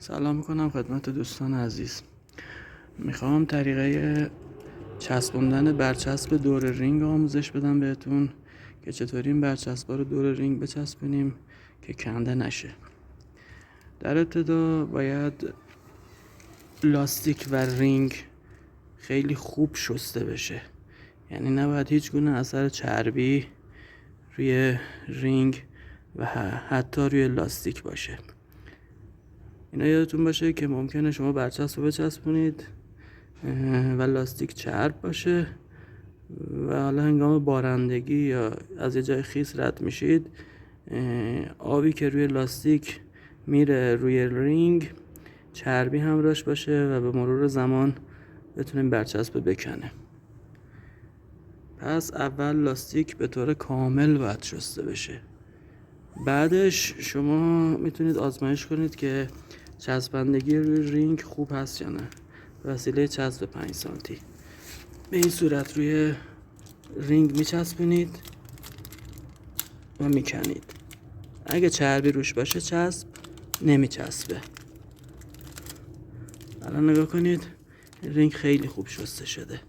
سلام میکنم خدمت دوستان عزیز. میخوام طریقه چسبوندن برچسب دور رینگ آموزش بدم بهتون که چطوری این برچسبا رو دور رینگ بچسبونیم که کنده نشه. در ابتدا باید لاستیک و رینگ خیلی خوب شسته بشه، یعنی نباید هیچ گونه اثر چربی روی رینگ و حتی روی لاستیک باشه. اینا یادتون باشه که ممکنه شما برچسب رو بچسبونید و لاستیک چرب باشه و حالا هنگام بارندگی یا از یه جای خیس رد میشید، آبی که روی لاستیک میره روی رینگ چربی همراهش باشه و به مرور زمان بتونیم برچسب بکنه. پس اول لاستیک به طور کامل باید شسته بشه. بعدش شما میتونید آزمایش کنید که چسبندگی روی رینگ خوب هست یا نه به وسیله چسب 5 سانتی. به این صورت روی رینگ میچسبونید و میکنید. اگه چربی روش باشه چسب نمیچسبه. الان نگاه کنید، رینگ خیلی خوب شسته شده.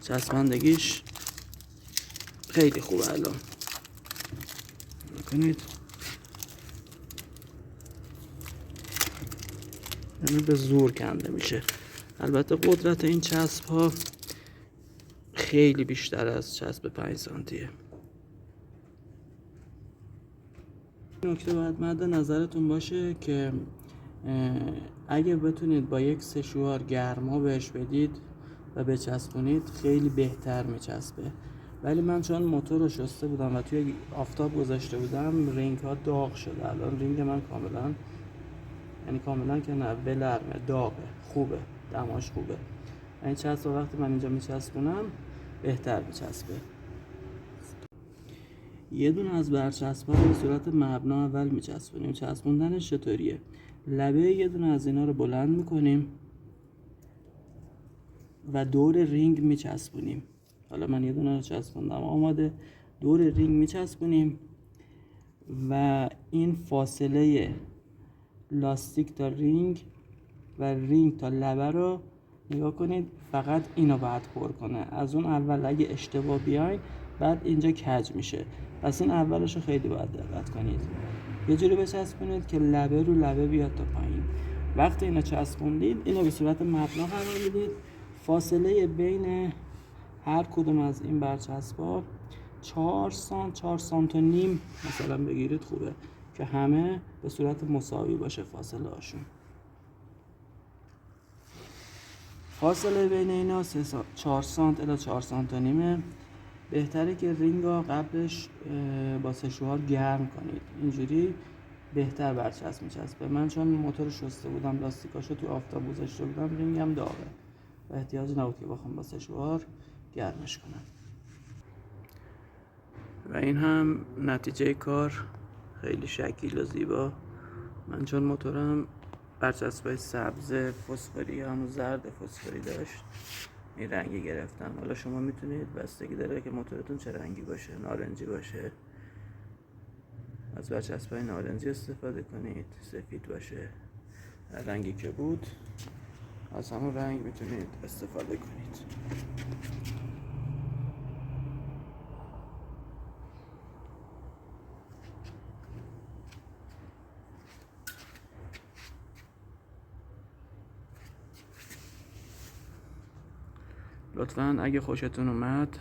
چسبندگیش خیلی خوبه. الان نگاه کنید، یعنی به زور کنده میشه. البته قدرت این چسب ها خیلی بیشتر از چسب 5 سانتیه. نکته باید مد نظرتون باشه که اگه بتونید با یک سشوار گرما بهش بدید و بچسبونید خیلی بهتر میچسبه. ولی من چون موتور رو شسته بودم و توی آفتاب گذاشته بودم، رینگ ها داغ شده. الان رینگ من کاملا، یعنی کاملا که نه، بلرمه، داغه، خوبه، دماش خوبه. این چسب وقتی من اینجا میچسبونم بهتر میچسبه. یه دونه از برچسب‌ها رو به صورت مبنا اول میچسبونیم. چسبوندنش چطوریه؟ لبه یه دونه از اینا رو بلند میکنیم و دور رینگ میچسبونیم. حالا من یه دونه رو چسبوندم آماده. دور رینگ میچسبونیم و این فاصله لاستیک تا رینگ و رینگ تا لبه رو نگاه کنید، فقط اینو باید پر کنه. از اون اول اگه اشتباه بیاین بعد اینجا کج میشه. پس این اولش رو خیلی باید دقت کنید. یه جوری بچسبونید که لبه رو لبه بیاد تا پایین. وقتی اینو چسبوندید، اینو به صورت مبنا قرار میدید. فاصله بین هر کدوم از این برچسب‌ها 4 سانت و نیم مثلا بگیرید خوبه که همه به صورت مساوی باشه فاصله هاشون. فاصله بین اینا 4 سانت الی 4 سانت و نیمه. بهتره که رینگا قبلش با سشوار گرم کنید، اینجوری بهتر برچسب میچسبه. من چون موتور شسته بودم، لاستیکاشو تو آفتاب گذاشته بودم، رینگم داغه و احتیاج نبود که بخوام با سشوار گرمش کنم. و این هم نتیجه کار، خیلی شکیل و زیبا. من چون موتورم برچسبای سبز فسفوری همون زرد فسفوری داشت، این رنگی گرفتم. حالا شما میتونید، بستگی داره که موتورتون چه رنگی باشه، نارنجی باشه از برچسبای نارنجی استفاده کنید، سفید باشه هر رنگی که بود از همون رنگ میتونید استفاده کنید. لطفاً اگه خوشتون اومد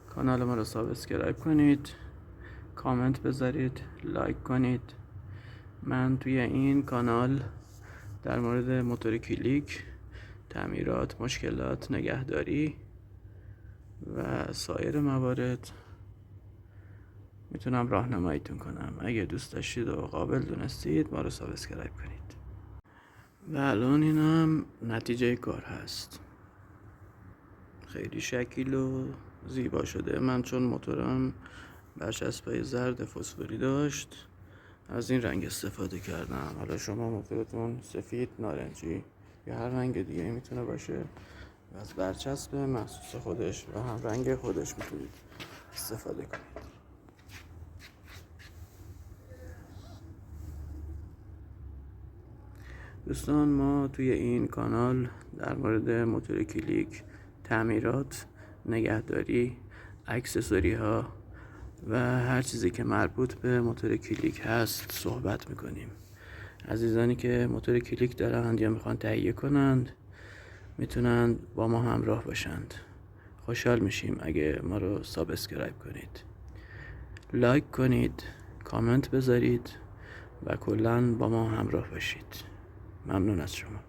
کانال ما رو سابسکرایب کنید، کامنت بذارید، لایک کنید. من توی این کانال در مورد موتور کلیک، تعمیرات، مشکلات، نگهداری و سایر موارد میتونم راهنماییتون کنم. اگه دوست داشتید و قابل دونستید ما رو سابسکرایب کنید. و الان این هم نتیجه کار هست، خیلی شکیل و زیبا شده. من چون موتورم برچسبای زرد فسفوری داشت از این رنگ استفاده کردم. حالا شما موتورتون سفید، نارنجی یا هر رنگ دیگه میتونه باشه، از برچسب مخصوص خودش و هم رنگ خودش میتونید استفاده کنید. دوستان، ما توی این کانال در مورد موتور کلیک، تعمیرات، نگهداری، اکسسوری ها و هر چیزی که مربوط به موتور کلیک هست صحبت میکنیم. عزیزانی که موتور کلیک دارند یا میخوان تهیه کنند میتونند با ما همراه باشند. خوشحال میشیم اگه ما رو سابسکرایب کنید، لایک کنید، کامنت بذارید و کلاً با ما همراه باشید. ممنون از شما.